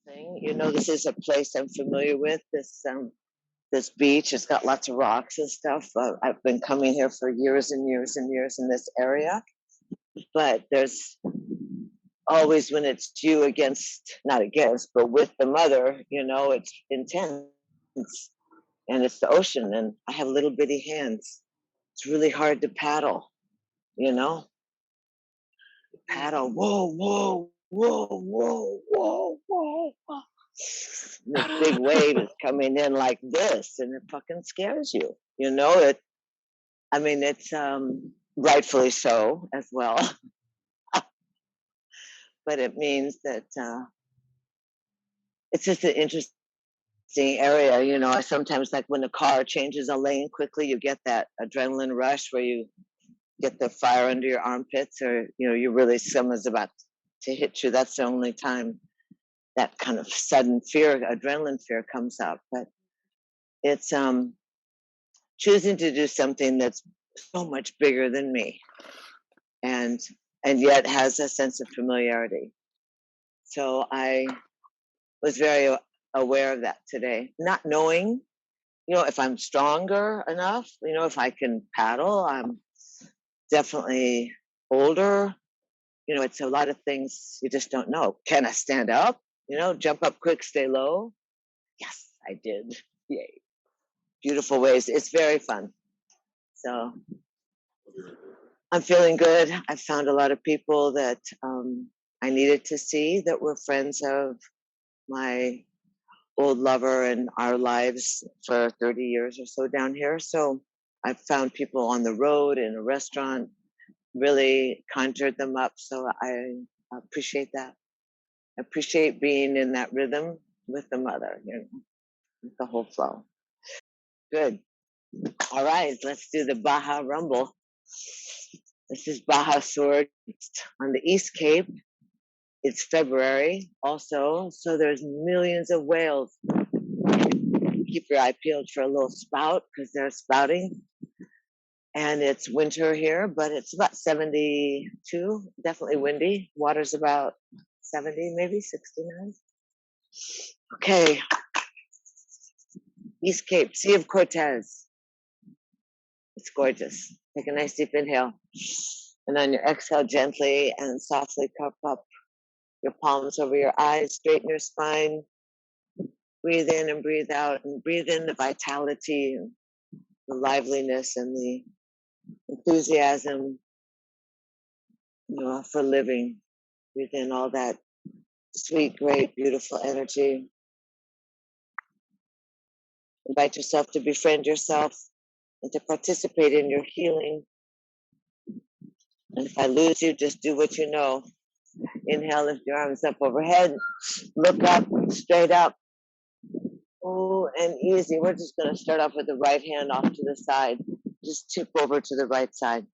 thing. This is a place I'm familiar with. This beach. It's got lots of rocks and stuff. I've been coming here for years and years and years in this area. But there's always, when it's you against, not against, but with the mother, it's intense. And it's the ocean, and I have little bitty hands. It's really hard to paddle, you know? Paddle, whoa, whoa, whoa, whoa, whoa, whoa, whoa. This big wave is coming in like this, and it fucking scares you. It's rightfully so as well, but it means that it's just an interesting area. I sometimes, like when a car changes a lane quickly, you get that adrenaline rush where you get the fire under your armpits, or you really, someone's about to hit you. That's the only time that kind of sudden fear, adrenaline fear, comes up. But it's choosing to do something that's so much bigger than me, and yet has a sense of familiarity. So I was very aware of that today, not knowing if I'm stronger enough, if I can paddle. I'm definitely older. It's a lot of things you just don't know. Can I stand up? Jump up quick, stay low. Yes, I did. Yay. Beautiful waves. It's very fun. So I'm feeling good. I found a lot of people that I needed to see, that were friends of my old lover and our lives for 30 years or so down here. So I found people on the road, in a restaurant, really conjured them up. So I appreciate that. I appreciate being in that rhythm with the mother, with the whole flow. Good. All right, let's do the Baja Rumble. This is Baja Sword on the East Cape. It's February also, so there's millions of whales. Keep your eye peeled for a little spout, because they're spouting. And it's winter here, but it's about 72, definitely windy. Water's about 70, maybe 69. Okay. East Cape, Sea of Cortez. It's gorgeous. Take a nice deep inhale. And on your exhale, gently and softly cup up your palms over your eyes, straighten your spine. Breathe in and breathe out, and breathe in the vitality and the liveliness and the enthusiasm, for living. Breathe in all that sweet, great, beautiful energy. Invite yourself to befriend yourself and to participate in your healing. And if I lose you, just do what you know. Inhale, lift your arms up overhead. Look up, straight up. Oh, and easy. We're just going to start off with the right hand off to the side. Just tip over to the right side.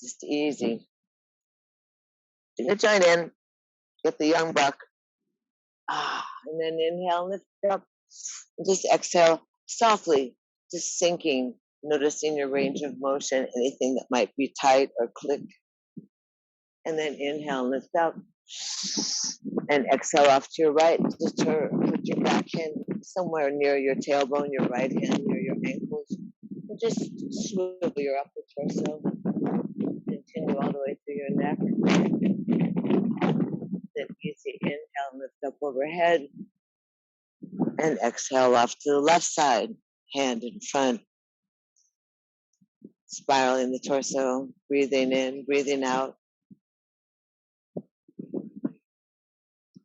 Just easy. You're going to join in. Get the young buck. And then inhale, lift up. And just exhale softly, just sinking, noticing your range of motion, anything that might be tight or click. And then inhale, lift up. And exhale off to your right. Just put your back hand somewhere near your tailbone, your right hand near your ankles. And just swivel your upper torso. Continue all the way through your neck. Then easy inhale, lift up overhead. And exhale off to the left side, hand in front. Spiraling the torso, breathing in, breathing out.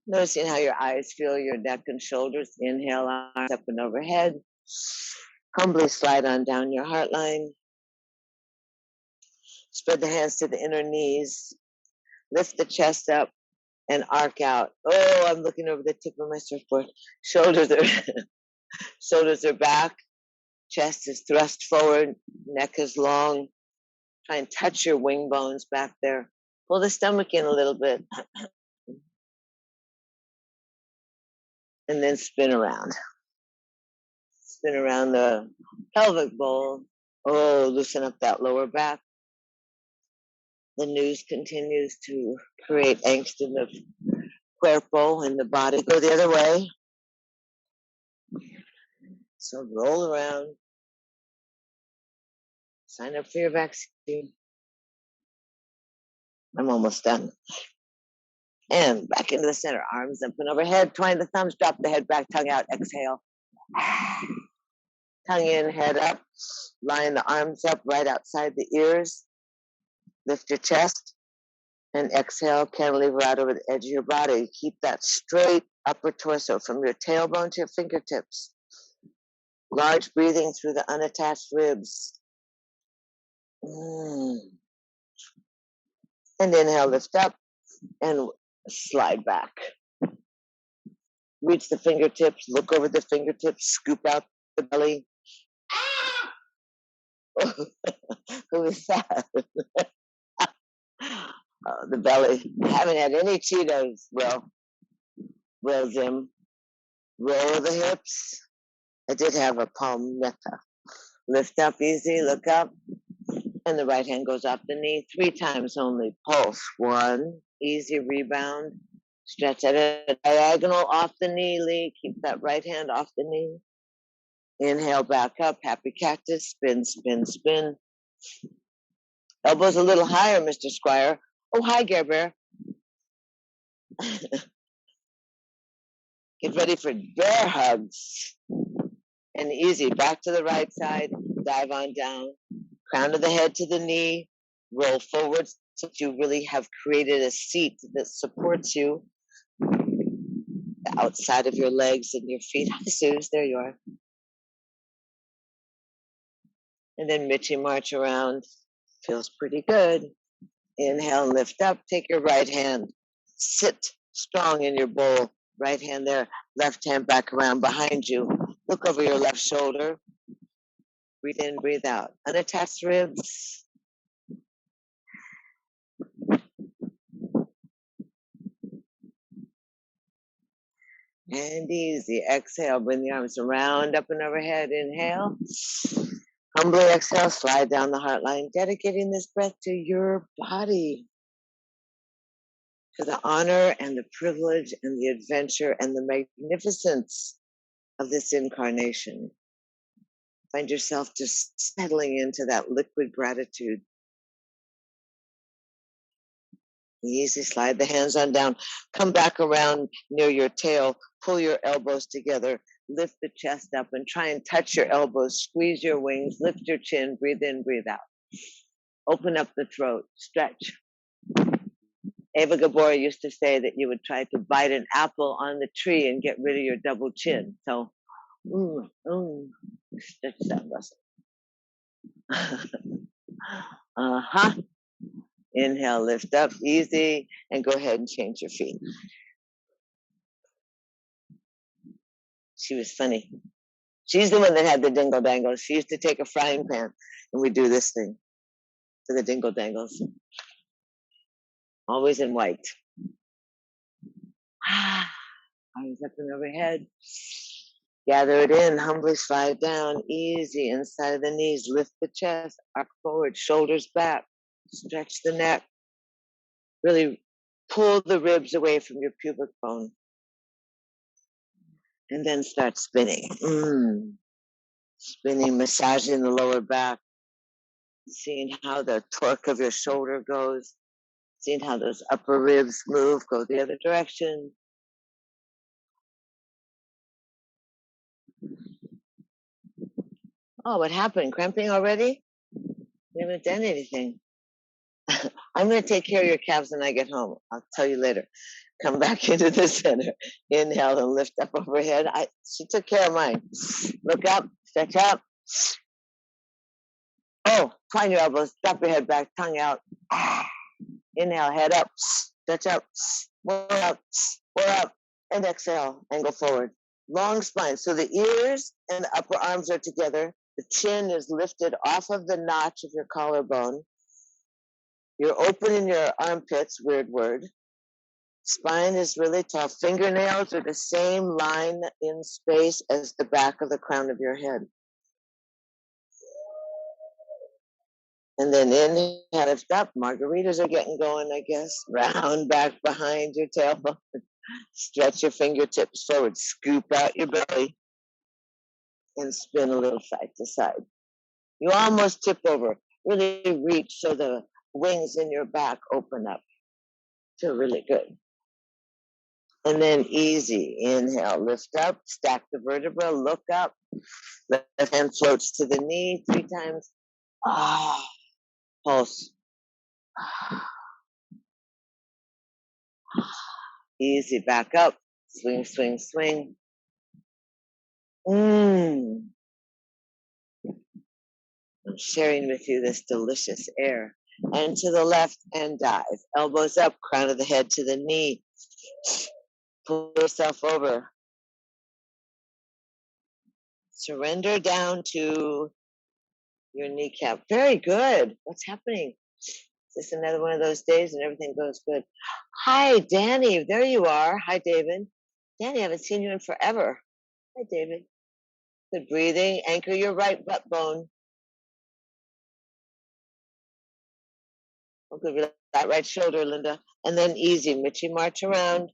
Noticing how your eyes feel your neck and shoulders. Inhale, arms up and overhead. Humbly slide on down your heart line. Spread the hands to the inner knees. Lift the chest up and arc out. Oh, I'm looking over the tip of my surfboard. Shoulders are back. Chest is thrust forward. Neck is long. Try and touch your wing bones back there. Pull the stomach in a little bit. And then spin around. Spin around the pelvic bowl. Oh, loosen up that lower back. The news continues to create angst in the cuerpo in the body. Go the other way. So roll around. Sign up for your vaccine. I'm almost done. And back into the center. Arms up and overhead. Twine the thumbs. Drop the head back. Tongue out. Exhale. Tongue in. Head up. Line the arms up right outside the ears. Lift your chest. And exhale. Cantilever out over the edge of your body. Keep that straight upper torso from your tailbone to your fingertips. Large breathing through the unattached ribs. And inhale, lift up and slide back. Reach the fingertips, look over the fingertips, scoop out the belly. Who is that? The belly. I haven't had any Cheetos. Well, Zim. Roll the hips. I did have a palmetta. Lift up easy, look up. And the right hand goes off the knee 3 times only. Pulse. 1. Easy rebound. Stretch at a diagonal off the knee, Lee. Keep that right hand off the knee. Inhale back up. Happy cactus. Spin, spin, spin. Elbows a little higher, Mr. Squire. Oh, hi, Gare Bear. Get ready for bear hugs. And easy. Back to the right side. Dive on down. Crown of the head to the knee. Roll forward so that you really have created a seat that supports you. The outside of your legs and your feet. Hi, Suze. There you are. And then Mitchie march around. Feels pretty good. Inhale, lift up. Take your right hand. Sit strong in your bowl. Right hand there. Left hand back around behind you. Look over your left shoulder. Breathe in, breathe out. Unattached ribs. And easy. Exhale. Bring the arms around, up and overhead. Inhale. Humbly exhale. Slide down the heart line. Dedicating this breath to your body. To the honor and the privilege and the adventure and the magnificence of this incarnation. Find yourself just settling into that liquid gratitude. Easy, slide the hands on down. Come back around near your tail. Pull your elbows together. Lift the chest up and try and touch your elbows. Squeeze your wings. Lift your chin. Breathe in, breathe out. Open up the throat. Stretch. Eva Gabor used to say that you would try to bite an apple on the tree and get rid of your double chin. So, stretch that muscle. Inhale, lift up, easy, and go ahead and change your feet. She was funny. She's the one that had the dingle dangles. She used to take a frying pan and we'd do this thing for the dingle dangles. Always in white. Arms up and overhead. Gather it in, humbly slide down, easy, inside of the knees, lift the chest, arc forward, shoulders back, stretch the neck. Really pull the ribs away from your pubic bone. And then start spinning. Spinning, massaging the lower back, seeing how the torque of your shoulder goes, seeing how those upper ribs move, go the other direction. Oh, what happened? Cramping already? We haven't done anything. I'm going to take care of your calves when I get home. I'll tell you later. Come back into the center. Inhale and lift up overhead. She took care of mine. Look up, stretch up. Oh, twine your elbows, drop your head back, tongue out. Inhale, head up, stretch up, more up, and exhale, and go forward. Long spine. So the ears and the upper arms are together. The chin is lifted off of the notch of your collarbone. You're opening your armpits, weird word. Spine is really tall. Fingernails are the same line in space as the back of the crown of your head. And then inhale, lift up. Margaritas are getting going, I guess. Round back behind your tailbone. Stretch your fingertips forward, scoop out your belly, and spin a little side to side. You almost tip over. Really reach so the wings in your back open up. Feel really good. And then easy. Inhale, lift up, stack the vertebra, look up. Left hand floats to the knee 3 times. Ah, pulse. Easy, back up. Swing, swing, swing. I'm sharing with you this delicious air. And to the left and dive. Elbows up, crown of the head to the knee. Pull yourself over. Surrender down to your kneecap. Very good. What's happening? Is this another one of those days and everything goes good? Hi, Danny. There you are. Hi, David. Danny, I haven't seen you in forever. Hi, David. Good breathing. Anchor your right butt bone. Oh, good. That right shoulder, Linda. And then easy. Mitchy march around.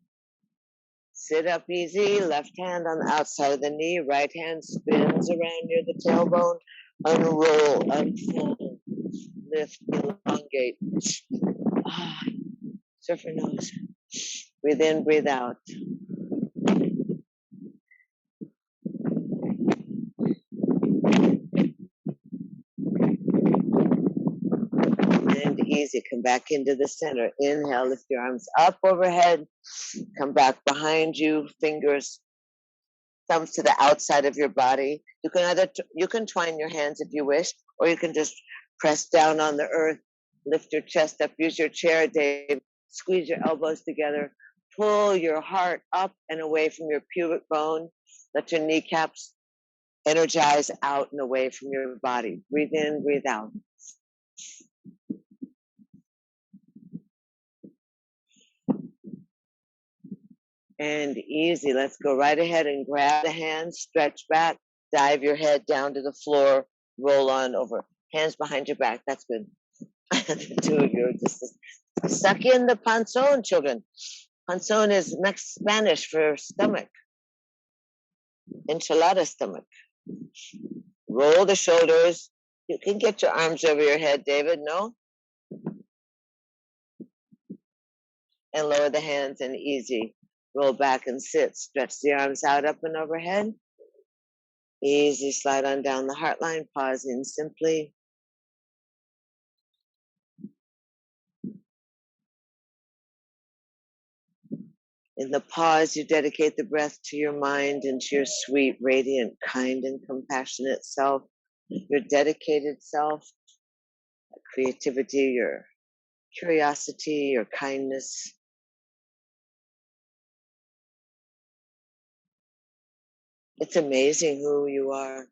Sit up easy. Left hand on the outside of the knee. Right hand spins around near the tailbone. Unroll. Unfold. Lift. Elongate. Surfer nose. Breathe in, breathe out. And easy. Come back into the center. Inhale, lift your arms up overhead. Come back behind you. Fingers, thumbs to the outside of your body. You can you can twine your hands if you wish, or you can just press down on the earth. Lift your chest up. Use your chair, Dave. Squeeze your elbows together. Pull your heart up and away from your pubic bone. Let your kneecaps energize out and away from your body. Breathe in, breathe out. And easy. Let's go right ahead and grab the hands, stretch back, dive your head down to the floor, roll on over. Hands behind your back. That's good. The two of you just suck in the panzón, children. Panzón is Spanish for stomach. Enchilada stomach. Roll the shoulders. You can get your arms over your head, David, no? And lower the hands and easy. Roll back and sit. Stretch the arms out, up and overhead. Easy, slide on down the heart line, pausing simply. In the pause, you dedicate the breath to your mind and to your sweet, radiant, kind, and compassionate self, your dedicated self, creativity, your curiosity, your kindness. It's amazing who you are.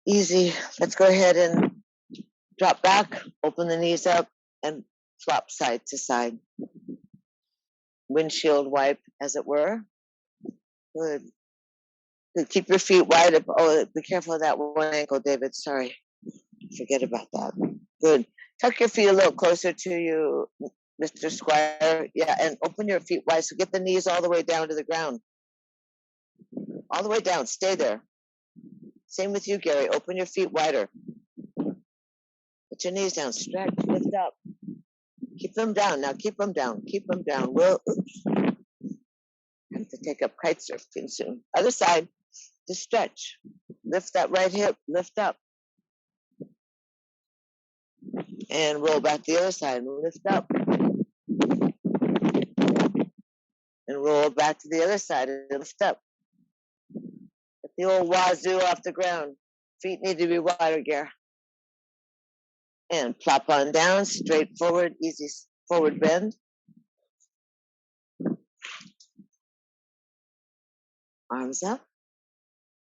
Easy. Let's go ahead and drop back, open the knees up, and flop side to side. Windshield wipe, as it were. Good. Good. Keep your feet wide. Oh, be careful of that one ankle, David. Sorry. Forget about that. Good. Tuck your feet a little closer to you, Mr. Squire. Yeah, and open your feet wide. So get the knees all the way down to the ground. All the way down. Stay there. Same with you, Gary. Open your feet wider. Put your knees down. Stretch. Lift up. Keep them down. Now keep them down. Keep them down. Well, oops. I have to take up kite surfing soon. Other side. Just stretch. Lift that right hip. Lift up. And roll back the other side. Lift up. And roll back to the other side and lift up. Get the old wazoo off the ground. Feet need to be wider, Gare. And plop on down, straight forward, easy forward bend. Arms up.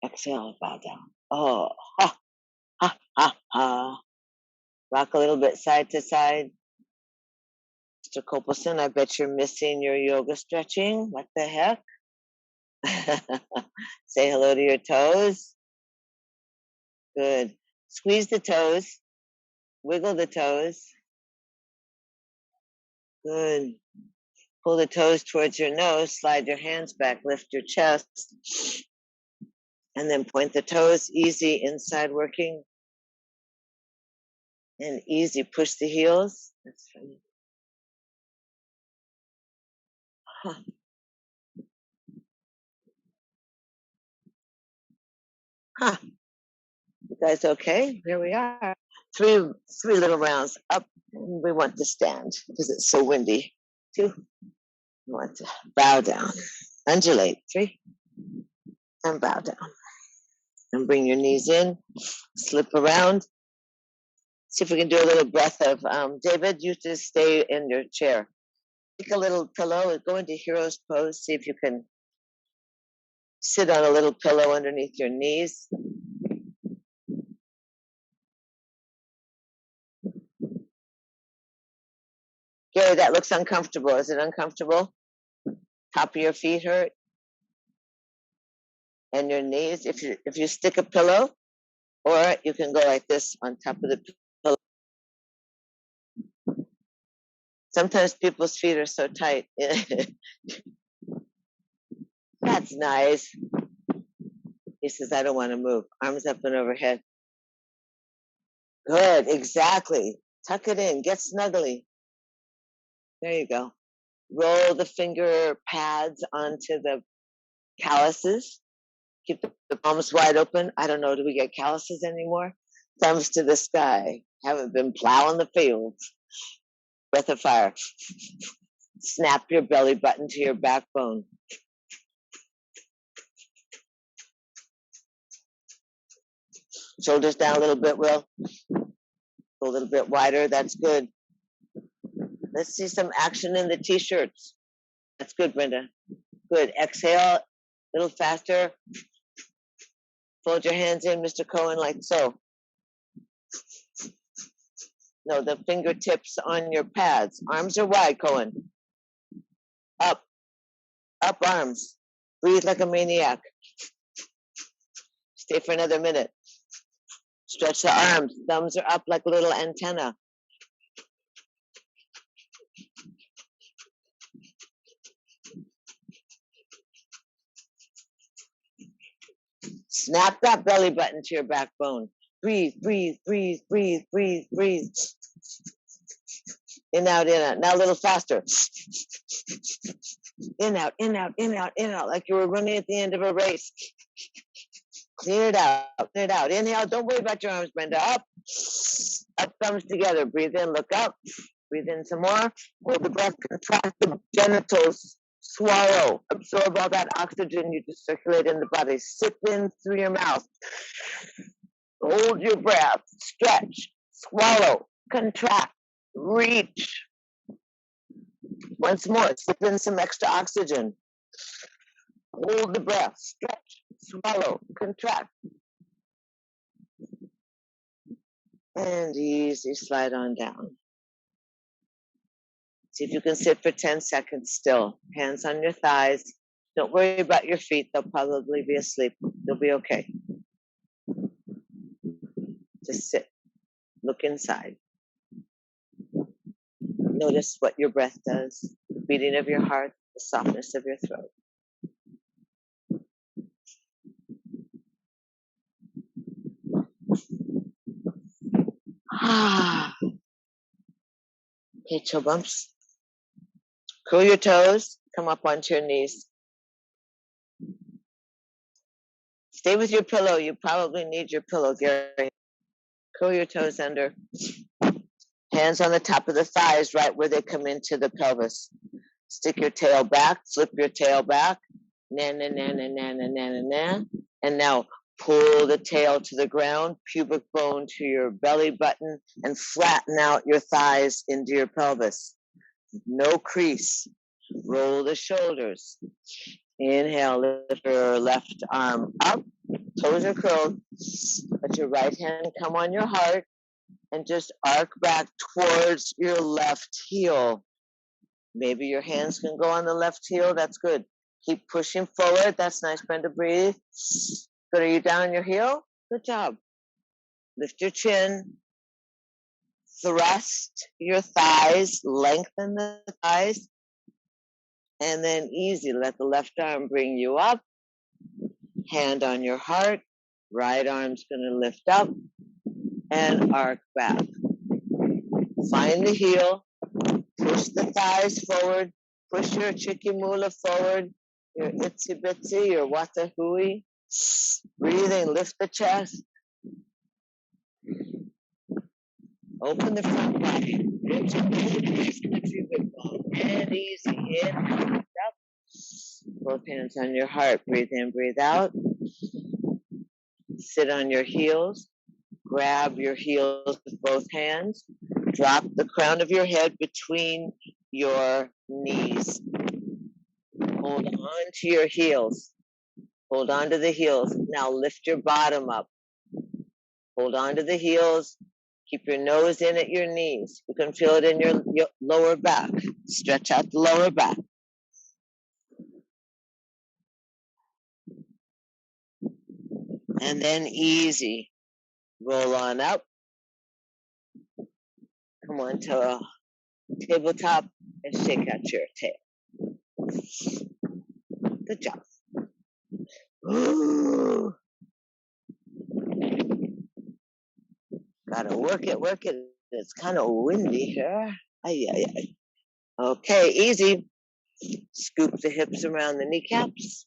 Exhale, bow down. Oh, ha, ha, ha, ha. Rock a little bit side to side. Mr. Copelson, I bet you're missing your yoga stretching. What the heck? Say hello to your toes. Good. Squeeze the toes, wiggle the toes. Good. Pull the toes towards your nose, slide your hands back, lift your chest, and then point the toes, easy inside working, and easy push the heels. That's funny. Huh. Huh. You guys okay? Here we are. Three little rounds up. We want to stand because it's so windy. 2. We want to bow down. Undulate. 3. And bow down. And bring your knees in. Slip around. See if we can do a little breath of David, you just stay in your chair. Take a little pillow, go into hero's pose. See if you can sit on a little pillow underneath your knees. Gary, that looks uncomfortable. Is it uncomfortable? Top of your feet hurt? And your knees? If you stick a pillow, or you can go like this on top of the pillow. Sometimes people's feet are so tight. That's nice. He says, I don't want to move. Arms up and overhead. Good, exactly. Tuck it in, get snuggly. There you go. Roll the finger pads onto the calluses. Keep the palms wide open. I don't know, do we get calluses anymore? Thumbs to the sky. Haven't been plowing the fields. Breath of fire. Snap your belly button to your backbone. Shoulders down a little bit, Will. Go a little bit wider. That's good. Let's see some action in the t-shirts. That's good, Brenda. Good. Exhale a little faster. Fold your hands in, Mr. Cohen, like so. No, the fingertips on your pads. Arms are wide, Cohen. Up. Up arms. Breathe like a maniac. Stay for another minute. Stretch the arms. Thumbs are up like a little antenna. Snap that belly button to your backbone. Breathe, breathe, breathe, breathe, breathe, breathe. In, out, in, out. Now a little faster. In, out, in, out, in, out, in, out, like you were running at the end of a race. Clear it out, clear it out. Inhale, don't worry about your arms, Brenda. Up, up, thumbs together. Breathe in, look up. Breathe in some more. Hold the breath, contract the genitals. Swallow, absorb all that oxygen you just circulate in the body. Sip in through your mouth. Hold your breath, stretch, swallow, contract, reach. Once more, sip in some extra oxygen. Hold the breath, stretch, swallow, contract. And easy slide on down. See if you can sit for 10 seconds still. Hands on your thighs. Don't worry about your feet. They'll probably be asleep. They'll be okay. Just sit. Look inside. Notice what your breath does. The beating of your heart, the softness of your throat. Okay, chill bumps. Curl your toes. Come up onto your knees. Stay with your pillow. You probably need your pillow, Gary. Curl your toes under. Hands on the top of the thighs, right where they come into the pelvis. Stick your tail back. Flip your tail back. Na, na, na, na, na, na, na, na, na. And now pull the tail to the ground, pubic bone to your belly button, and flatten out your thighs into your pelvis. No crease. Roll the shoulders. Inhale, lift your left arm up. Toes are curled. Let your right hand come on your heart and just arc back towards your left heel. Maybe your hands can go on the left heel. That's good. Keep pushing forward. That's nice, Brenda. Breathe. Good. Are you down on your heel? Good job. Lift your chin, thrust your thighs, lengthen the thighs, and then easy, let the left arm bring you up, hand on your heart, right arm's gonna lift up and arc back. Find the heel, push the thighs forward, push your chikimula forward, your itsy bitsy, your wata hui. Breathing, lift the chest. Open the front body. Ribs are pulled away from the pubic bone. And easy. In, up. Both hands on your heart. Breathe in, breathe out. Sit on your heels. Grab your heels with both hands. Drop the crown of your head between your knees. Hold on to your heels. Hold on to the heels. Now lift your bottom up. Hold on to the heels. Keep your nose in at your knees. You can feel it in your lower back. Stretch out the lower back. And then easy. Roll on up. Come on to a tabletop and shake out your tail. Good job. Ooh. Gotta work it, work it. It's kind of windy here. Ay, ay, ay. Okay, easy. Scoop the hips around the kneecaps.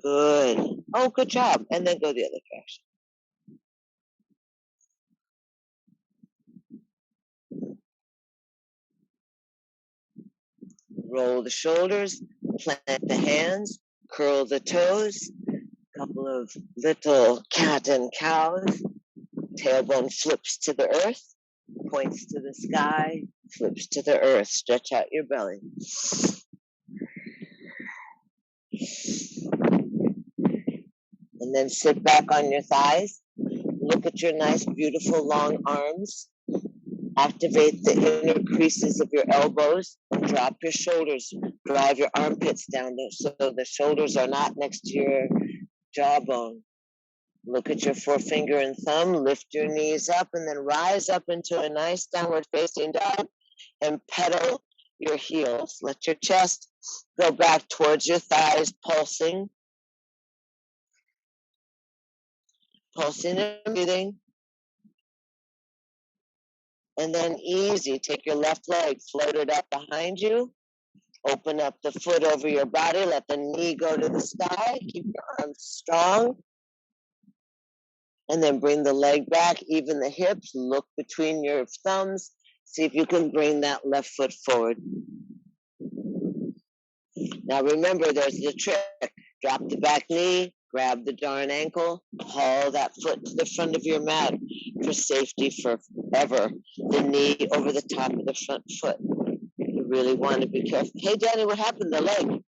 Good. Oh, good job. And then go the other direction. Roll the shoulders, plant the hands, curl the toes. Couple of little cat and cows. Tailbone flips to the earth, points to the sky, flips to the earth. Stretch out your belly. And then sit back on your thighs. Look at your nice, beautiful, long arms. Activate the inner creases of your elbows and drop your shoulders. Drive your armpits down so the shoulders are not next to your jawbone. Look at your forefinger and thumb, lift your knees up, and then rise up into a nice downward facing dog and pedal your heels. Let your chest go back towards your thighs, pulsing and breathing. And then easy, take your left leg, float it up behind you. Open up the foot over your body, let the knee go to the sky, keep your arms strong. And then bring the leg back, even the hips, look between your thumbs, see if you can bring that left foot forward. Now remember, there's the trick. Drop the back knee, grab the darn ankle, haul that foot to the front of your mat for safety forever. The knee over the top of the front foot. You really want to be careful. Hey, Danny, what happened? The leg.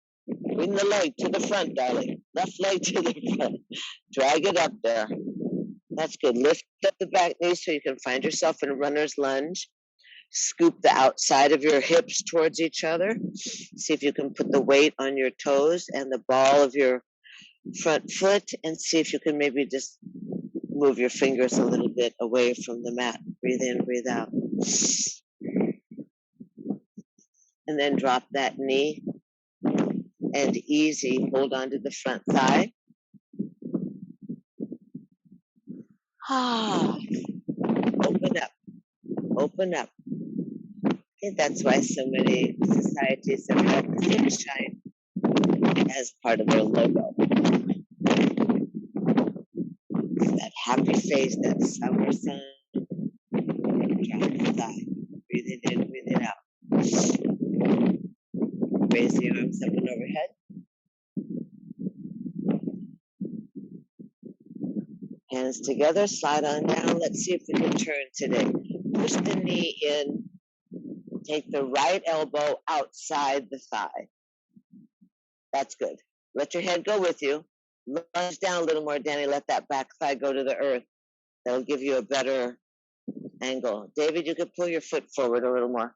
Bring the leg to the front, darling. Left leg to the front. Drag it up there. That's good. Lift up the back knee so you can find yourself in a runner's lunge. Scoop the outside of your hips towards each other. See if you can put the weight on your toes and the ball of your front foot, and see if you can maybe just move your fingers a little bit away from the mat. Breathe in, breathe out. And then drop that knee and easy, hold on to the front thigh. Open up, open up. I think that's why so many societies have had the sunshine as part of their logo. That happy face, that summer sun. Drop the thigh. Breathe it in, breathe it out. Raise the arms up and overhead. Hands together, slide on down. Let's see if we can turn today. Push the knee in. Take the right elbow outside the thigh. That's good. Let your head go with you. Lunge down a little more, Danny. Let that back thigh go to the earth. That'll give you a better angle. David, you could pull your foot forward a little more.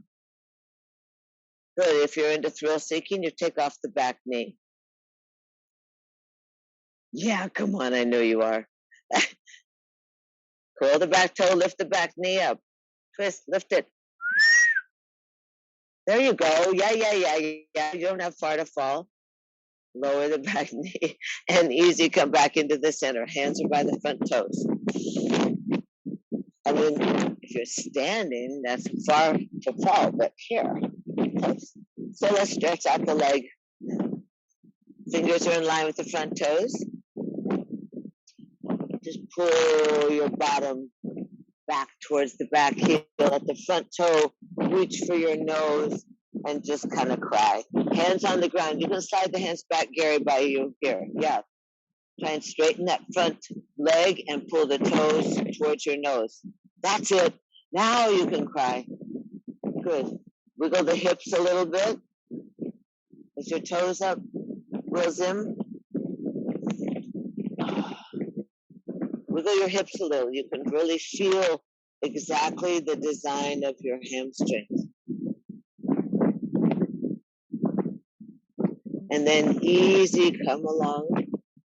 Good. If you're into thrill seeking, you take off the back knee. Yeah, come on, I know you are. Curl the back toe, lift the back knee up. Twist, lift it. There you go. Yeah, yeah, yeah, yeah. You don't have far to fall. Lower the back knee and easy come back into the center. Hands are by the front toes. I mean, if you're standing, that's far to fall, but here. So let's stretch out the leg. Fingers are in line with the front toes. Just pull your bottom back towards the back heel. Let the front toe reach for your nose and just kind of cry. Hands on the ground. You can slide the hands back, Gary, by you here. Yeah. Try and straighten that front leg and pull the toes towards your nose. That's it. Now you can cry. Good. Wiggle the hips a little bit. Lift your toes up. Wheels in. Wiggle your hips a little. You can really feel exactly the design of your hamstrings. And then easy, come along,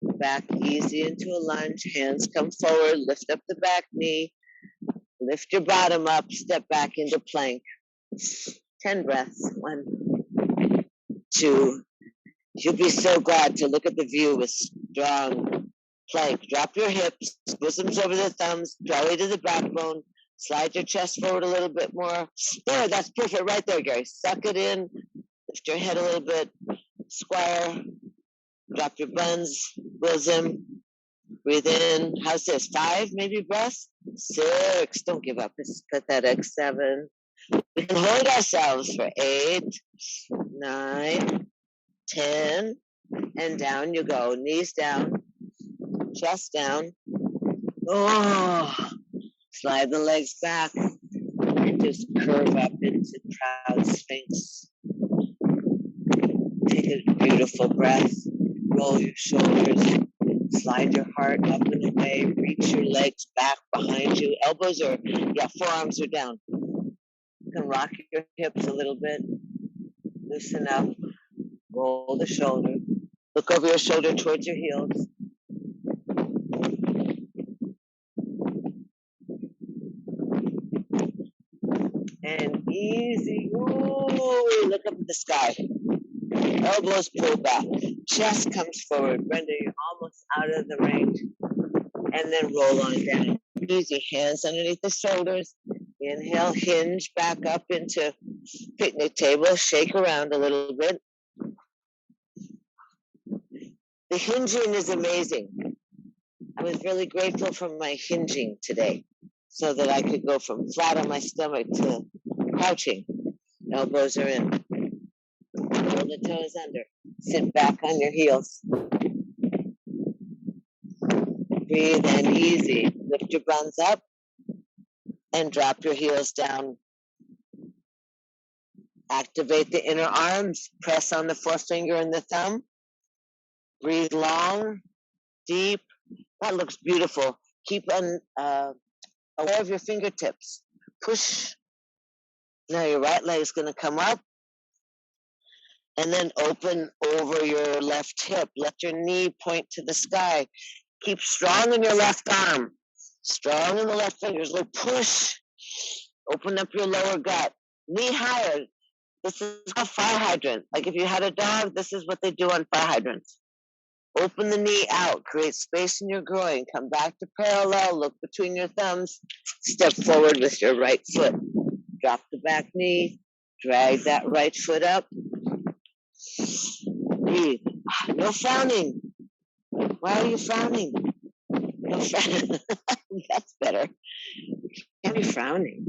back easy into a lunge. Hands come forward, lift up the back knee, lift your bottom up, step back into plank. 10 breaths. 1, 2. You'll be so glad to look at the view with strong plank. Drop your hips, bosoms over the thumbs, belly to the backbone. Slide your chest forward a little bit more. There, that's perfect right there, Gary. Suck it in. Lift your head a little bit. Square. Drop your buns. Wheels in. Breathe in. How's this? 5 maybe breaths? 6. Don't give up. It's pathetic. 7. We can hold ourselves for 8, 9, 10. And down you go. Knees down. Chest down. Oh. Slide the legs back. And just curve up into proud sphinx. Take a beautiful breath. Roll your shoulders. Slide your heart up and away. Reach your legs back behind you. Elbows are, forearms are down. You can rock your hips a little bit. Loosen up. Roll the shoulder. Look over your shoulder towards your heels. And easy. Ooh, look up at the sky. Elbows pull back. Chest comes forward. Brenda, you're almost out of the range. And then roll on down. Easy. Hands underneath the shoulders. Inhale, hinge back up into picnic table. Shake around a little bit. The hinging is amazing. I was really grateful for my hinging today so that I could go from flat on my stomach to crouching. Elbows are in. Roll the toes under. Sit back on your heels. Breathe in easy. Lift your buns up and drop your heels down. Activate the inner arms. Press on the forefinger and the thumb. Breathe long, deep. That looks beautiful. Keep aware of your fingertips. Push. Now your right leg is going to come up. And then open over your left hip. Let your knee point to the sky. Keep strong in your left arm. Strong in the left fingers. Little push. Open up your lower gut. Knee higher. This is a fire hydrant. Like if you had a dog, this is what they do on fire hydrants. Open the knee out. Create space in your groin. Come back to parallel. Look between your thumbs. Step forward with your right foot. Drop the back knee. Drag that right foot up. Breathe. No frowning. Why are you frowning? No frowning. That's better. You can't be frowning.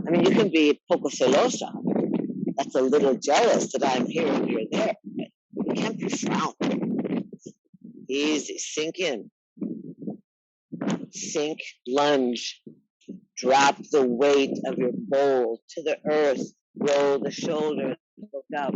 I mean, you can be poco celosa. That's a little jealous that I'm here and you're there. But you can't be frowning. Easy. Sink in. Sink. Lunge. Drop the weight of your bowl to the earth. Roll the shoulders. Look up.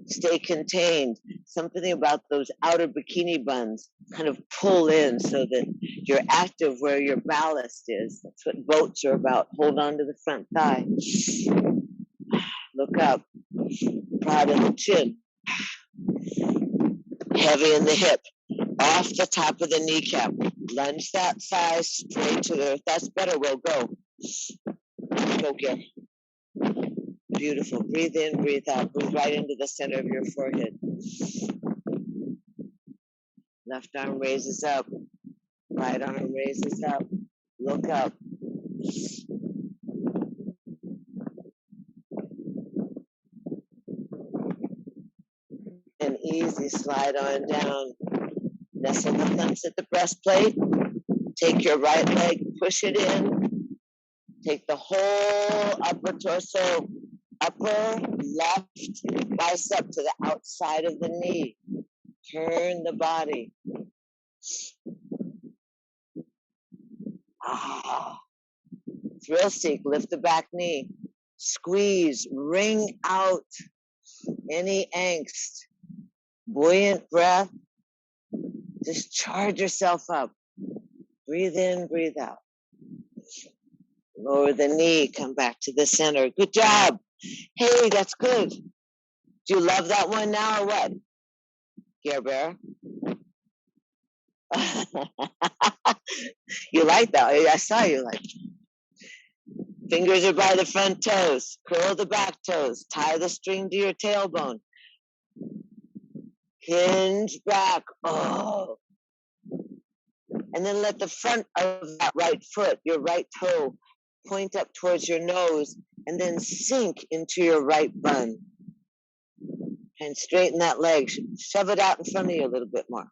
Stay contained. Something about those outer bikini buns kind of pull in so that you're active where your ballast is. That's what boats are about. Hold on to the front thigh. Look up. proud of the chin. Heavy in the hip. Off the top of the kneecap. Lunge that thigh straight to the earth. That's better. We'll go. Go, Gil. Beautiful. Breathe in, breathe out. Breathe right into the center of your forehead. Left arm raises up. Right arm raises up. Look up. And easy slide on down. Nestle the thumbs at the breastplate. Take your right leg, push it in. Take the whole upper torso, upper left bicep to the outside of the knee. Turn the body. Thrill seek, lift the back knee. Squeeze, wring out any angst. Buoyant breath. Just charge yourself up. Breathe in, breathe out. Lower the knee, come back to the center. Good job. Hey, that's good. Do you love that one now or what? Care Bear? You like that? I saw you like. Fingers are by the front toes. Curl the back toes. Tie the string to your tailbone. Hinge back. Oh. And then let the front of that right foot, your right toe, point up towards your nose and then sink into your right bun. And straighten that leg. Shove it out in front of you a little bit more.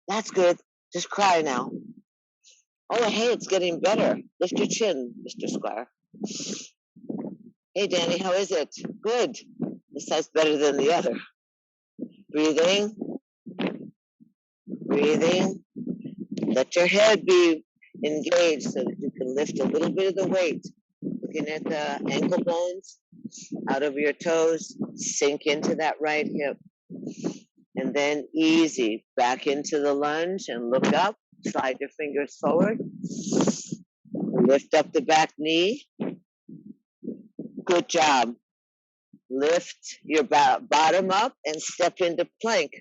That's good. Just cry now. Oh, hey, it's getting better. Lift your chin, Mr. Squire. Hey, Danny, how is it? Good. This side's better than the other. Breathing. Breathing. Let your head be engaged so that you can lift a little bit of the weight. Looking at the ankle bones, out of your toes, sink into that right hip. And then easy, back into the lunge and look up, slide your fingers forward. Lift up the back knee. Good job. Lift your bottom up and step into plank.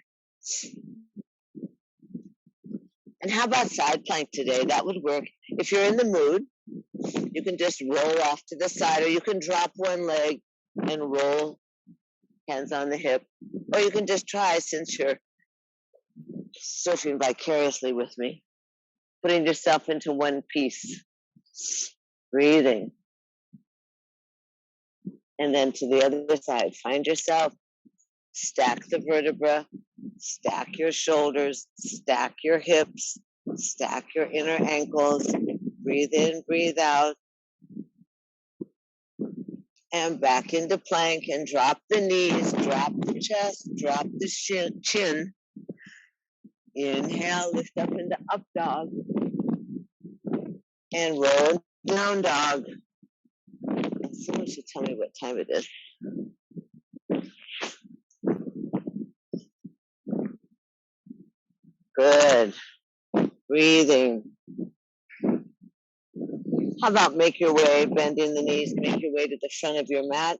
And how about side plank today? That would work. If you're in the mood, you can just roll off to the side, or you can drop one leg and roll, hands on the hip. Or you can just try, since you're surfing vicariously with me, putting yourself into one piece. Breathing. And then to the other side, find yourself, stack the vertebra, stack your shoulders, stack your hips, stack your inner ankles, breathe in, breathe out, and back into plank and drop the knees, drop the chest, drop the chin. Inhale, lift up into up dog, and roll down dog. And someone should tell me what time it is. Good. Breathing. How about make your way, bending the knees, make your way to the front of your mat.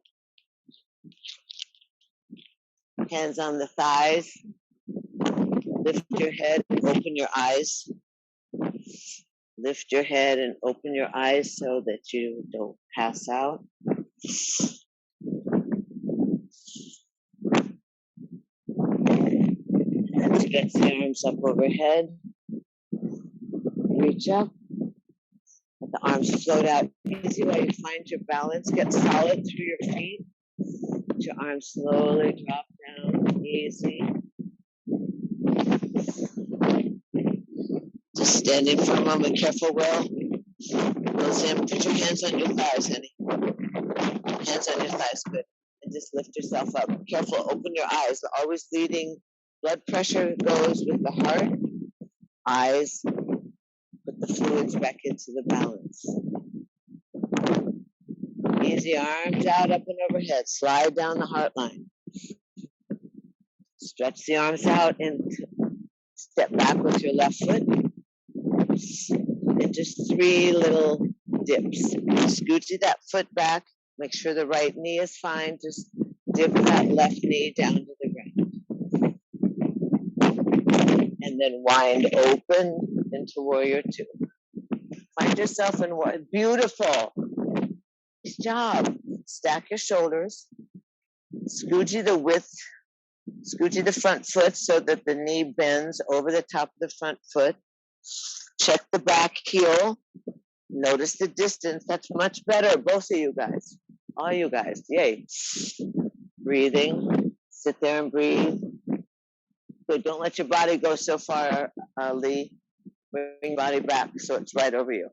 Hands on the thighs. Lift your head and open your eyes. Lift your head and open your eyes so that you don't pass out. And stretch the arms up overhead. Reach up. Let the arms float out easy while you find your balance. Get solid through your feet. Let your arms slowly drop down, easy. Just standing for a moment, careful, Will. Will, Sam, put your hands on your thighs, honey. Hands on your thighs, good. And just lift yourself up. Careful, open your eyes. Always leading. Blood pressure goes with the heart. Eyes. Put the fluids back into the balance. Easy, arms out, up and overhead. Slide down the heart line. Stretch the arms out and step back with your left foot. And just 3 little dips. Scoochie that foot back. Make sure the right knee is fine. Just dip that left knee down to the ground. And then wind open into warrior two. Find yourself in warrior. Beautiful. Nice job. Stack your shoulders. Scoogee the front foot so that the knee bends over the top of the front foot. Check the back heel. Notice the distance. That's much better. Both of you guys. All you guys. Yay. Breathing. Sit there and breathe. Good. Don't let your body go so far, Lee. Bring your body back so it's right over you.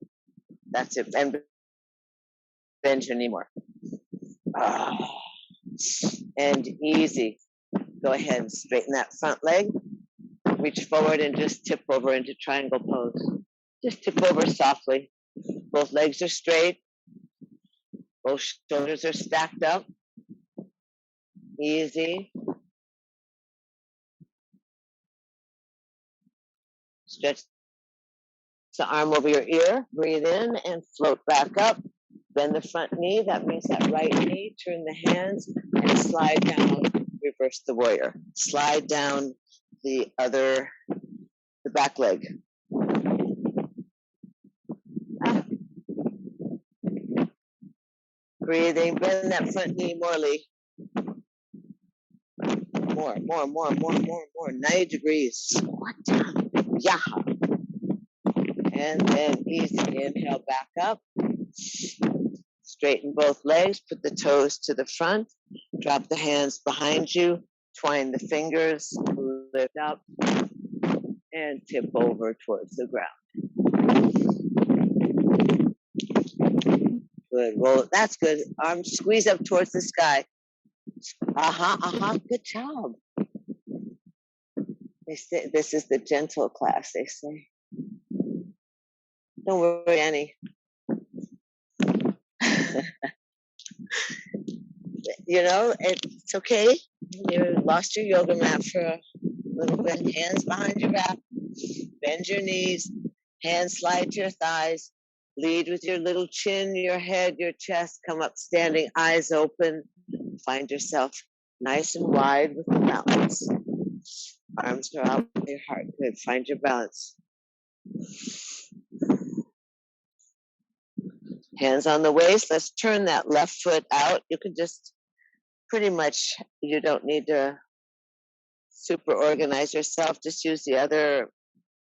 That's it. And bend your knee more. And easy. Go ahead and straighten that front leg. Reach forward and just tip over into triangle pose. Just tip over softly. Both legs are straight. Both shoulders are stacked up. Easy. Stretch the arm over your ear. Breathe in and float back up. Bend the front knee. That means that right knee. Turn the hands and slide down. Reverse the warrior. Slide down the back leg. Breathing, bend that front knee more, Lee. More. 90 degrees. What? Yeah. And then easy. Inhale back up. Straighten both legs. Put the toes to the front. Drop the hands behind you. Twine the fingers. Lift up. And tip over towards the ground. Good. Roll. That's good. Arms squeeze up towards the sky. Good job. They say this is the gentle class, they say. Don't worry, Annie. You know, it's okay. You lost your yoga mat for a little bit. Hands behind your back. Bend your knees. Hands slide to your thighs. Lead with your little chin, your head, your chest. Come up standing, eyes open. Find yourself nice and wide with the balance. Arms are out with your heart. Good. Find your balance. Hands on the waist. Let's turn that left foot out. You can just pretty much, you don't need to super organize yourself. Just use the other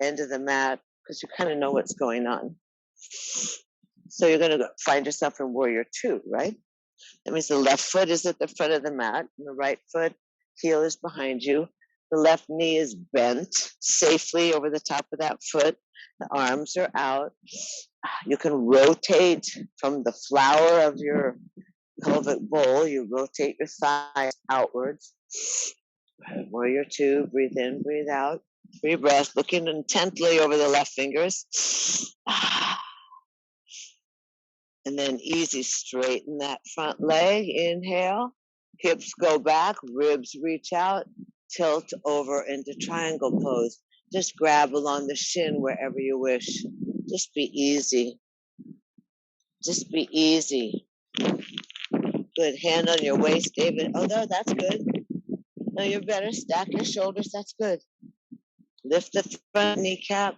end of the mat because you kind of know what's going on. So you're going to find yourself in warrior two, right? That means the left foot is at the front of the mat, and the right foot, heel is behind you. The left knee is bent safely over the top of that foot. The arms are out. You can rotate from the flower of your pelvic bowl. You rotate your thighs outwards. Warrior two, breathe in, breathe out. 3 breaths, looking intently over the left fingers. And then easy, straighten that front leg. Inhale. Hips go back, ribs reach out, tilt over into triangle pose. Just grab along the shin wherever you wish. Just be easy. Just be easy. Good. Hand on your waist, David. Oh, no, that's good. No, you're better. Stack your shoulders. That's good. Lift the front kneecap.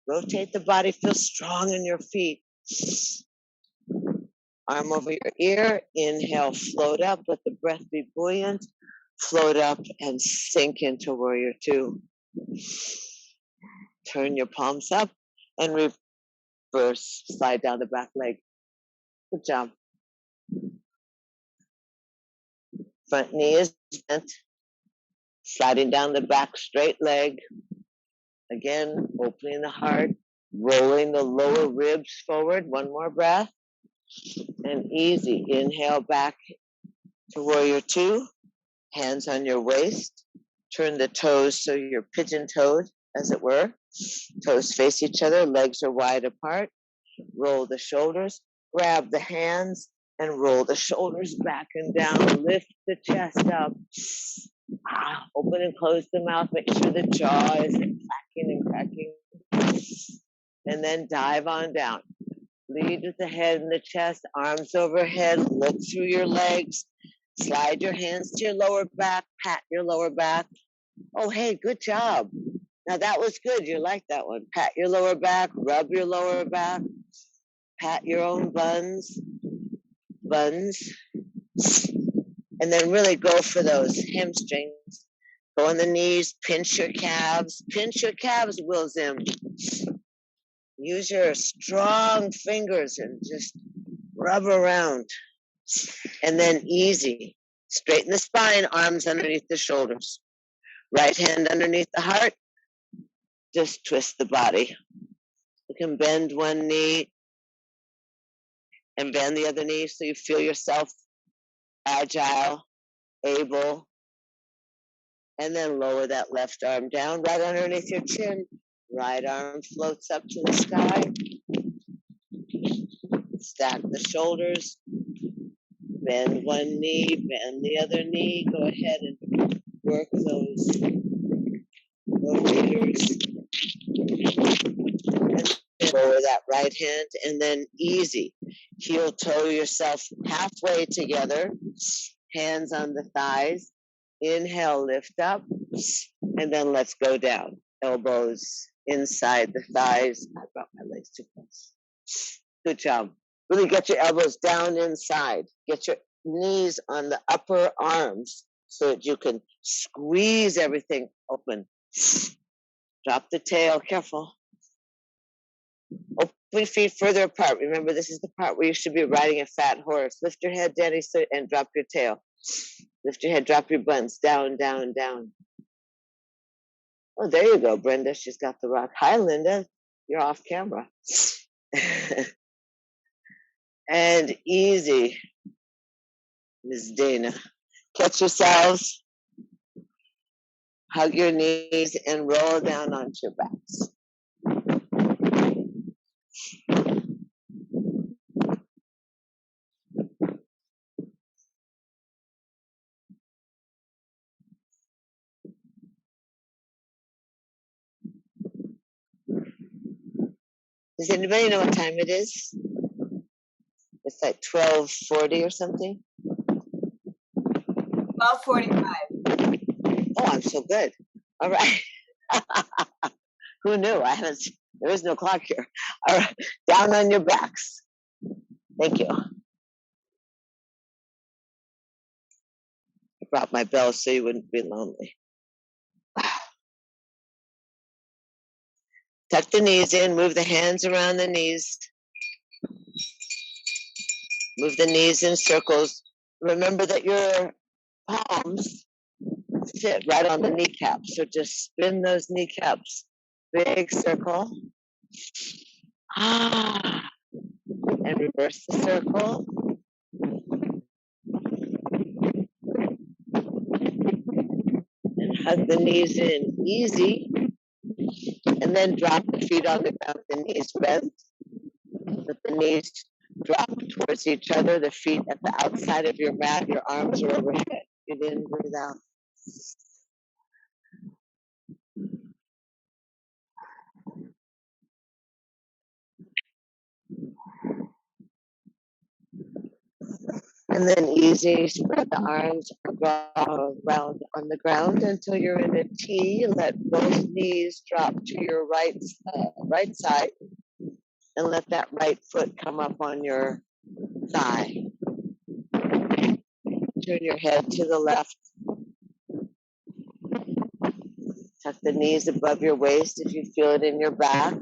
Rotate the body. Feel strong in your feet. Arm over your ear. Inhale, float up. Let the breath be buoyant. Float up and sink into warrior two. Turn your palms up and reverse. Slide down the back leg. Good job. Front knee is bent. Sliding down the back straight leg. Again, opening the heart. Rolling the lower ribs forward. One more breath. And easy. Inhale back to warrior two. Hands on your waist. Turn the toes so you're pigeon-toed, as it were. Toes face each other. Legs are wide apart. Roll the shoulders. Grab the hands and roll the shoulders back and down. Lift the chest up. Open and close the mouth. Make sure the jaw isn't clacking and cracking. And then dive on down. Lead with the head and the chest. Arms overhead. Look through your legs. Slide your hands to your lower back, pat your lower back. Oh, hey, good job. Now that was good. You like that one. Pat your lower back, rub your lower back, pat your own buns, and then really go for those hamstrings. Go on the knees, pinch your calves, Will Zim. Use your strong fingers and just rub around. And then easy. Straighten the spine, arms underneath the shoulders. Right hand underneath the heart. Just twist the body. You can bend one knee and bend the other knee so you feel yourself agile, able. And then lower that left arm down right underneath your chin. Right arm floats up to the sky. Stack the shoulders. Bend one knee, bend the other knee. Go ahead and work those rotators. And lower that right hand, and then easy. Heel toe yourself halfway together. Hands on the thighs. Inhale, lift up, and then let's go down. Elbows inside the thighs. I brought my legs too close. Good job. Really get your elbows down inside. Get your knees on the upper arms so that you can squeeze everything open. Drop the tail, careful. Open feet further apart. Remember, this is the part where you should be riding a fat horse. Lift your head, Daddy, and drop your tail. Lift your head, drop your buns, down, down, down. Oh, there you go, Brenda. She's got the rock. Hi, Linda. You're off camera. And easy, Ms. Dana. Catch yourselves. Hug your knees and roll down onto your backs. Does anybody know what time it is? It's like 12:40 or something. 12:45. Oh, I'm so good. All right. Who knew? There is no clock here. All right. Down on your backs. Thank you. I brought my bell so you wouldn't be lonely. Tuck the knees in, move the hands around the knees. Move the knees in circles. Remember that your palms sit right on the kneecaps, so just spin those kneecaps. Big circle. And reverse the circle. And hug the knees in easy. And then drop the feet on the ground, the knees bent. Let the knees drop towards each other, the feet at the outside of your mat, your arms are overhead. Breathe in, breathe out. And then easy, spread the arms around on the ground until you're in a T. Let both knees drop to your right side. And let that right foot come up on your thigh. Turn your head to the left. Tuck the knees above your waist if you feel it in your back.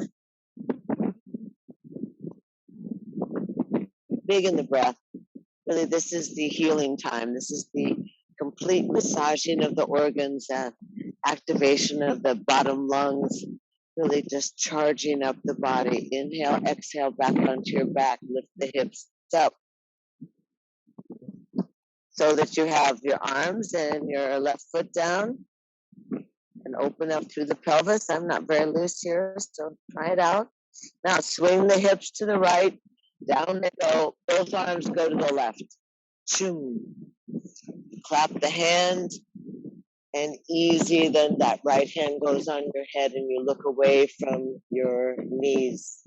Big in the breath. Really, this is the healing time. This is the complete massaging of the organs, activation of the bottom lungs, really just charging up the body. Inhale, exhale, back onto your back. Lift the hips up so that you have your arms and your left foot down and open up through the pelvis. I'm not very loose here, so try it out. Now swing the hips to the right. Down they go. Both arms go to the left. Choom. Clap the hand. And easy, then that right hand goes on your head and you look away from your knees.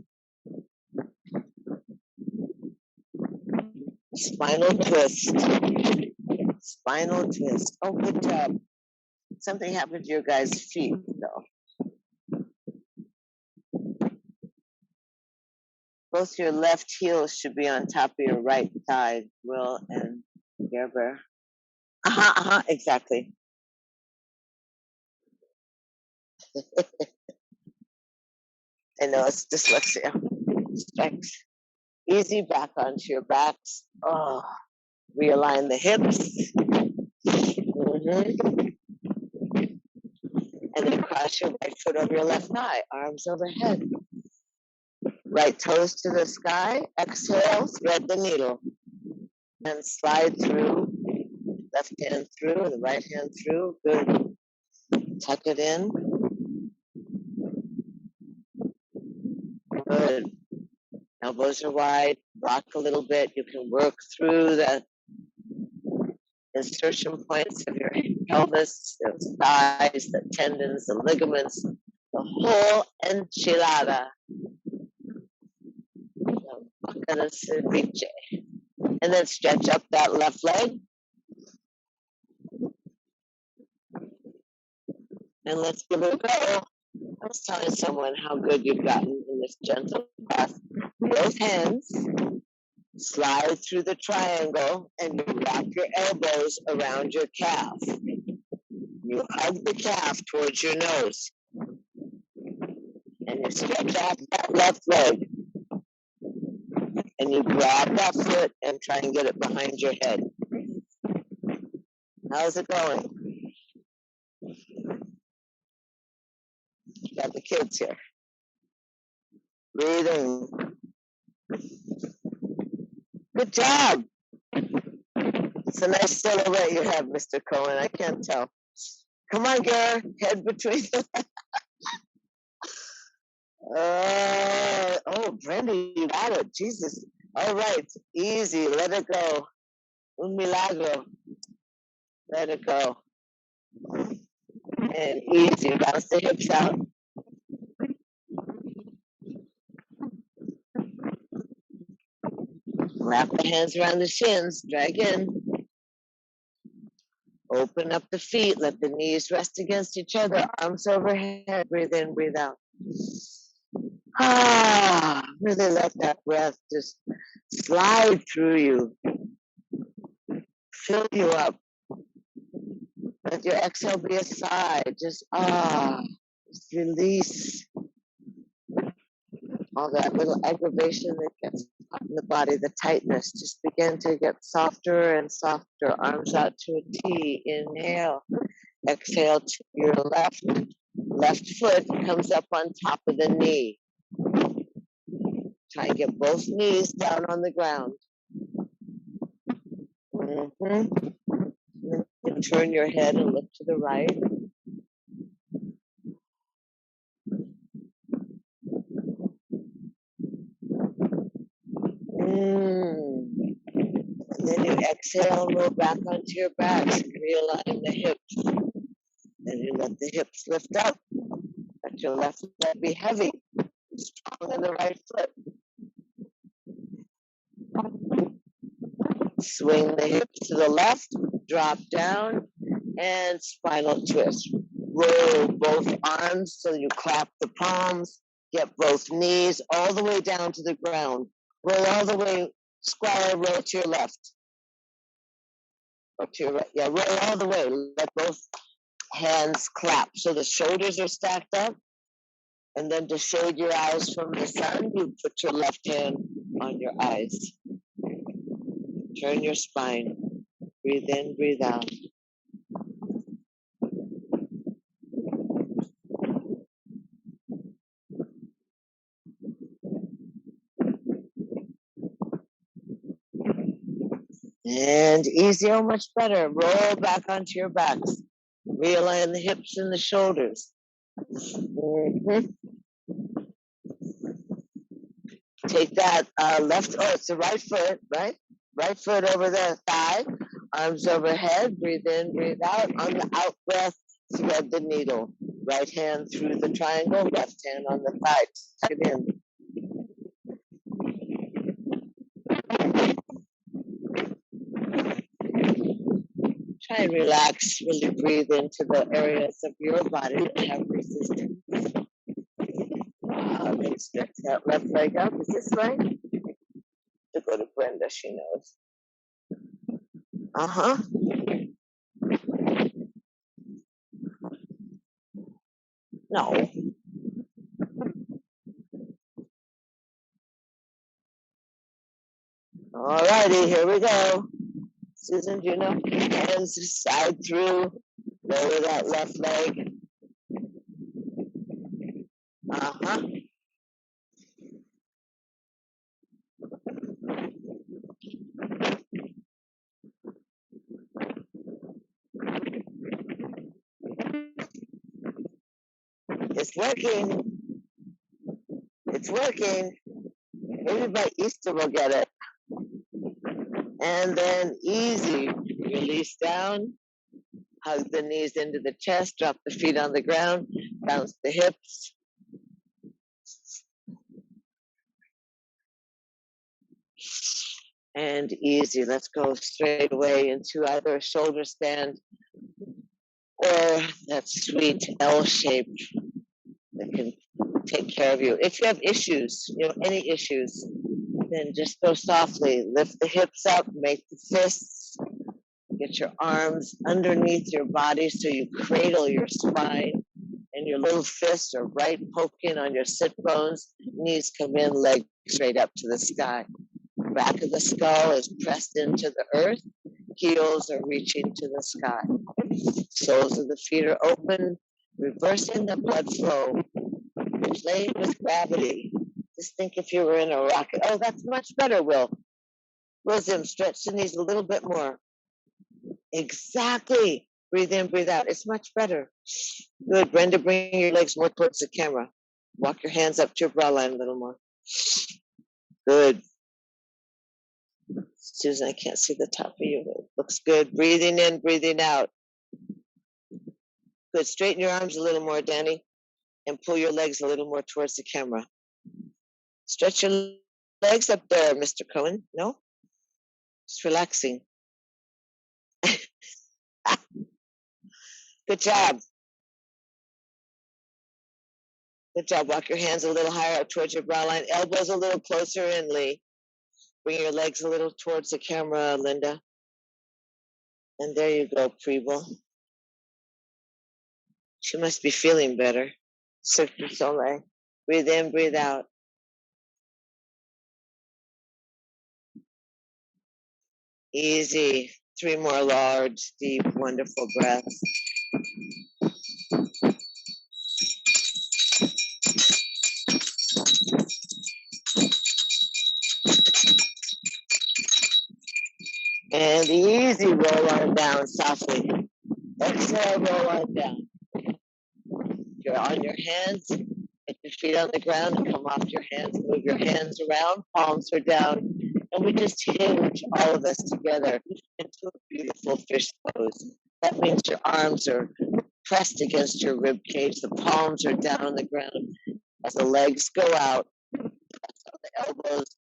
Spinal twist. spinal twist. Oh, good job. Something happened to your guys' feet, though. Both your left heels should be on top of your right thigh, Will and Gerber. Exactly. I know it's dyslexia. Strength. Easy back onto your backs. Oh, realign the hips. And then cross your right foot over your left thigh, arms overhead. Right toes to the sky. Exhale, thread the needle. And slide through. Left hand through, the right hand through. Good. Tuck it in. Good. Elbows are wide. Rock a little bit. You can work through the insertion points of your pelvis, the thighs, the tendons, the ligaments, the whole enchilada. And then stretch up that left leg. And let's give it a go. I was telling someone how good you've gotten in this gentle path. Both hands slide through the triangle and you wrap your elbows around your calf. You hug the calf towards your nose. And you stretch out that left leg. And you grab that foot and try and get it behind your head. How's it going? Got the kids here. Breathing. Good job. It's a nice silhouette you have, Mr. Cohen. I can't tell. Come on, girl. Head between the... Oh, Brenda, you got it. Jesus. All right. Easy. Let it go. Un milagro. Let it go. And easy. Bounce the hips out. Wrap the hands around the shins. Drag in. Open up the feet. Let the knees rest against each other. Arms overhead. Breathe in, breathe out. Really let that breath just slide through you. Fill you up. Let your exhale be a sigh. Just release all that little aggravation that gets up in the body, the tightness. Just begin to get softer and softer. Arms out to a T. Inhale. Exhale to your left. Left foot comes up on top of the knee. Try and get both knees down on the ground. And turn your head and look to the right. And then you exhale and roll back onto your back. Realign the hips. And you let the hips lift up. Let your left leg be heavy. Strong in the right foot. Swing the hips to the left. Drop down. And spinal twist. Roll both arms so you clap the palms. Get both knees all the way down to the ground. Roll all the way. Square, roll to your left. Or to your right. Yeah, roll all the way. Let both hands clap. So the shoulders are stacked up. And then to shade your eyes from the sun, you put your left hand on your eyes. Turn your spine. Breathe in, breathe out. And easy, oh, much better. Roll back onto your backs. Realign the hips and the shoulders. Take that it's the right foot, right? Right foot over the thigh, arms overhead, breathe in, breathe out. On the out breath, thread the needle. Right hand through the triangle, left hand on the thigh. Tuck it in. and relax. Really breathe into the areas of your body that have resistance. Then stretch that left leg up. Is this right? To go to Brenda, she knows. Uh-huh. No. All righty, here we go. Susan, do you know? Hands side through. Lower that left leg. Uh-huh. It's working. It's working. Maybe by Easter we'll get it. And then easy. Release down. Hug the knees into the chest. Drop the feet on the ground. Bounce the hips. And easy. Let's go straight away into either a shoulder stand or that sweet L shape that can take care of you. If you have issues, any issues, then just go softly. Lift the hips up, make the fists, get your arms underneath your body so you cradle your spine, and your little fists are right poking on your sit bones. Knees come in, legs straight up to the sky. Back of the skull is pressed into the earth. Heels are reaching to the sky. Soles of the feet are open, reversing the blood flow, playing with gravity. Just think if you were in a rocket. Oh, that's much better, Will. William, stretch the knees a little bit more. Exactly. Breathe in, breathe out. It's much better. Good. Brenda, bring your legs more towards the camera. Walk your hands up to your bra line a little more. Good. Susan, I can't see the top of you. It looks good. Breathing in, breathing out. Good. Straighten your arms a little more, Danny, and pull your legs a little more towards the camera. Stretch your legs up there, Mr. Cohen. No? Just relaxing. Good job. Good job. Walk your hands a little higher up towards your brow line. Elbows a little closer in, Lee. Bring your legs a little towards the camera, Linda. And there you go, Preble. She must be feeling better. Cirque du Soleil. Breathe in, breathe out. Easy. 3 more large, deep, wonderful breaths. And easy, roll on down softly. Exhale, roll on down. You're on your hands. Get your feet on the ground and come off your hands. Move your hands around. Palms are down. And we just hinge all of us together into a beautiful fish pose. That means your arms are pressed against your rib cage. The palms are down on the ground. As the legs go out, press on the elbows.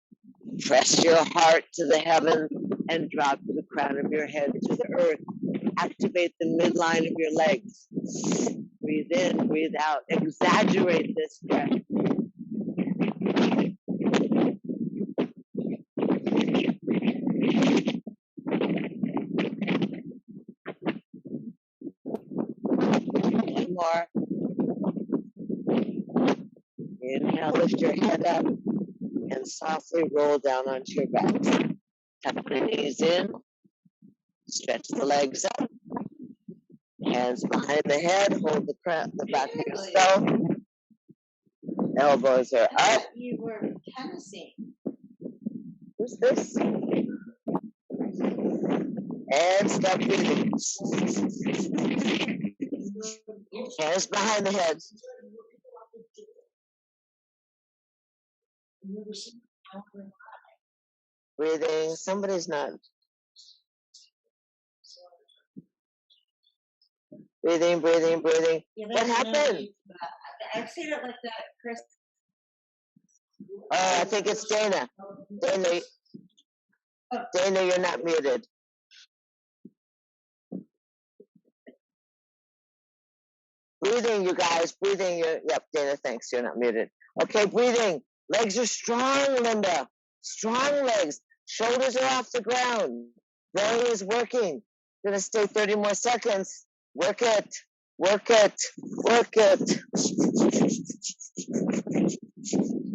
Press your heart to the heavens and drop the crown of your head to the earth. Activate the midline of your legs. Breathe in, breathe out. Exaggerate this breath. One more. Inhale, lift your head up and softly roll down onto your back. Tuck the knees in. Stretch the legs up. Hands behind the head. Hold the back of your skull. Elbows are up. You were tennising. Who's this? And stop breathing. Hands behind the head. Breathing. Somebody's not. Breathing, breathing, breathing. What happened? I've seen it like that, Chris. I think it's Dana. Dana, you're not muted. Breathing, you guys. Breathing. Yep, Dana, thanks. You're not muted. Okay, breathing. Legs are strong, Linda. Strong legs. Shoulders are off the ground. Belly is working. Gonna stay 30 more seconds. Work it. Work it. Work it.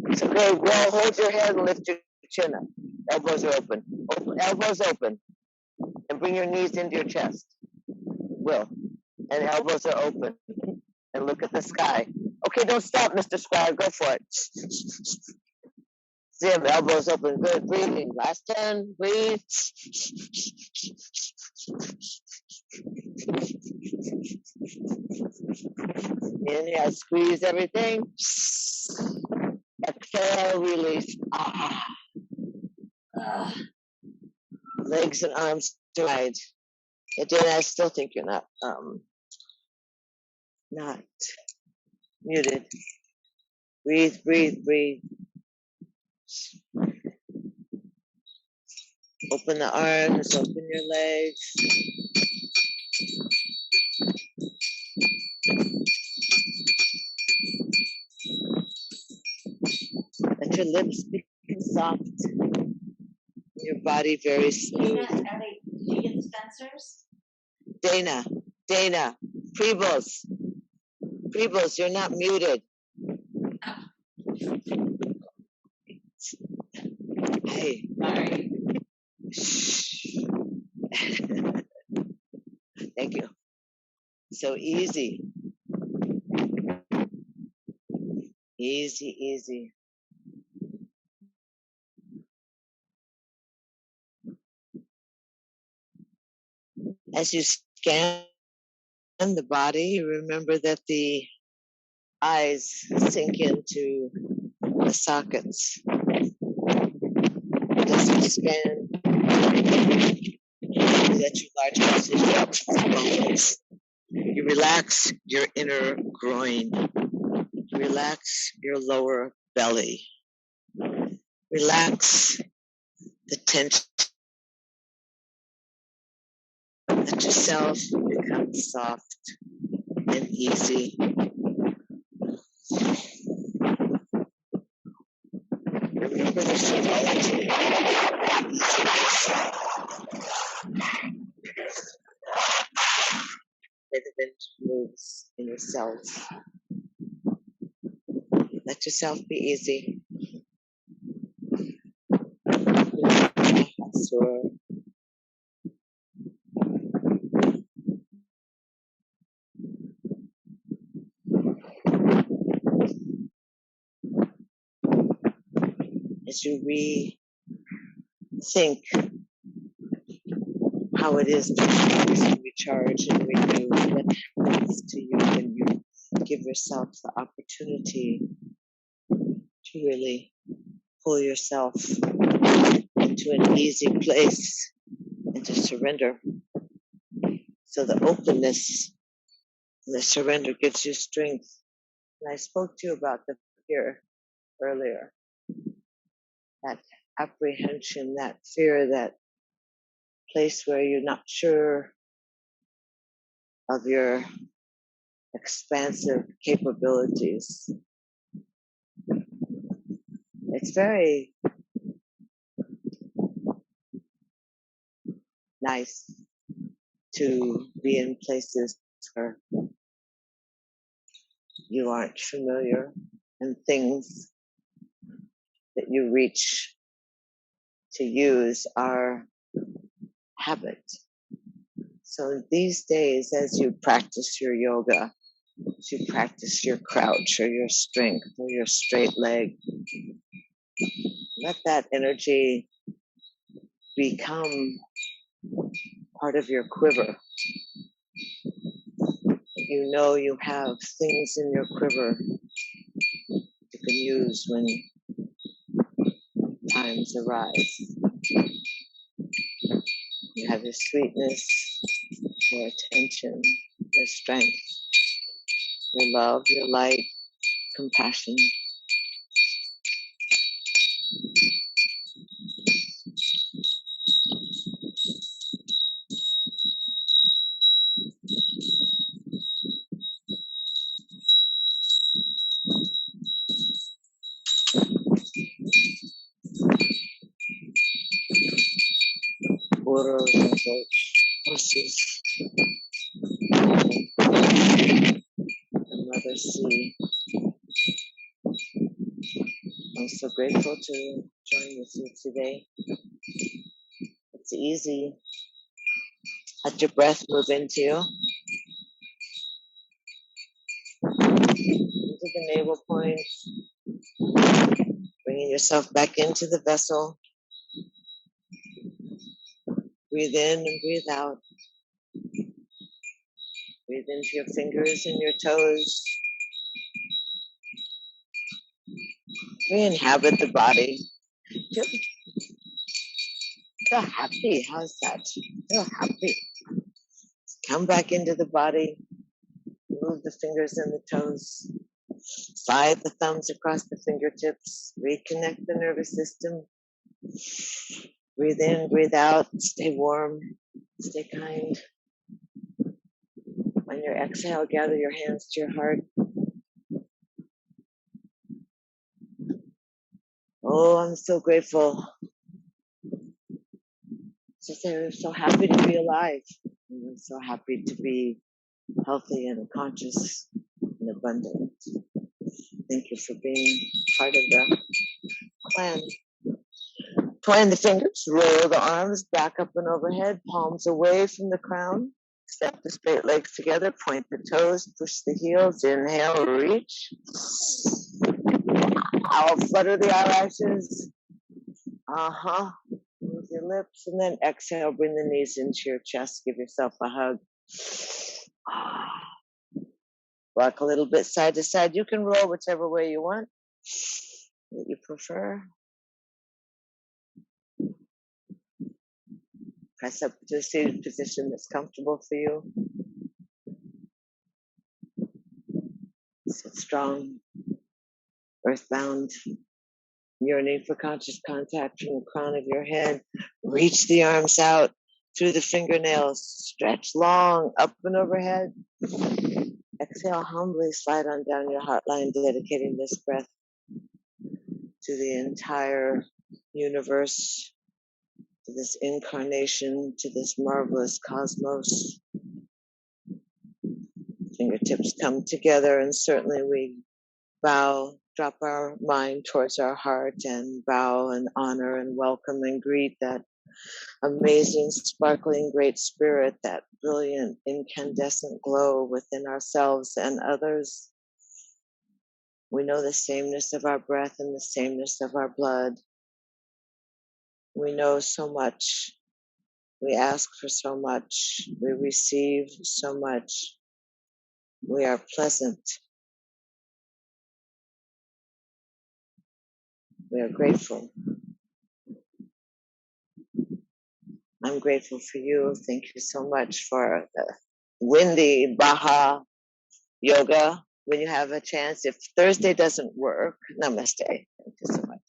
It's okay. Well, hold your head and lift your chin up. Elbows are open. Elbows open. And bring your knees into your chest. Will. And elbows are open. And look at the sky. Okay, don't stop, Mr. Squire. Go for it. See him, elbows open. Good. Breathing. Last 10. Breathe. Inhale, squeeze everything. Exhale, release. Legs and arms wide. Dana, I still think you're not muted. Breathe, breathe, breathe. Open the arms, open your legs. Let your lips become soft. Your body very smooth. Are they vegan Spencers? Dana, Prebles, you're not muted. Hey. Sorry. Thank you. So easy. Easy, easy. As you scan the body, you remember that the eyes sink into the sockets. As you scan, that your large muscles drop to the bones. You relax your inner groin. Relax your lower belly. Relax the tension. Let yourself become soft and easy. Remember the physiology. Element moves in your cells. Let yourself be easy. Sure. As you rethink how it is to relax and recharge and renew, what happens to you when you give yourself the opportunity to really pull yourself into an easy place and to surrender. So the openness and the surrender gives you strength. And I spoke to you about the fear earlier. That apprehension, that fear, that place where you're not sure of your expansive capabilities. It's very nice to be in places where you aren't familiar and things that you reach to use are habit. So these days, as you practice your yoga, as you practice your crouch or your strength or your straight leg, let that energy become part of your quiver. You know you have things in your quiver you can use when times arise. You have your sweetness, your attention, your strength, your love, your light, compassion. the Mother Sea. I'm so grateful to join with you today. It's easy. Let your breath move into you, into the navel point, bringing yourself back into the vessel. Breathe in and breathe out. Breathe into your fingers and your toes. Re-inhabit the body. Feel happy. How's that? Feel happy. Come back into the body. Move the fingers and the toes. Slide the thumbs across the fingertips. Reconnect the nervous system. Breathe in, breathe out. Stay warm. Stay kind. On your exhale, gather your hands to your heart. Oh, I'm so grateful. I'm so happy to be alive. I'm so happy to be healthy and conscious and abundant. Thank you for being part of the clan. Twine the fingers, roll the arms back up and overhead, palms away from the crown. Step the straight legs together, point the toes, push the heels, inhale, reach. I'll flutter the eyelashes. Move your lips, and then exhale, bring the knees into your chest, give yourself a hug. Rock a little bit side to side. You can roll whichever way you want, that you prefer. Press up to a seated position that's comfortable for you. Sit strong, earthbound, yearning for conscious contact from the crown of your head. Reach the arms out through the fingernails. Stretch long, up and overhead. Exhale, humbly slide on down your heartline, dedicating this breath to the entire universe, to this incarnation, to this marvelous cosmos. Fingertips come together, and certainly we bow, drop our mind towards our heart, and bow and honor and welcome and greet that amazing, sparkling, great spirit, that brilliant, incandescent glow within ourselves and others. We know the sameness of our breath and the sameness of our blood. We know so much. We ask for so much. We receive so much. We are pleasant. We are grateful. I'm grateful for you. Thank you so much for the windy Baja yoga when you have a chance. If Thursday doesn't work, namaste. Thank you so much.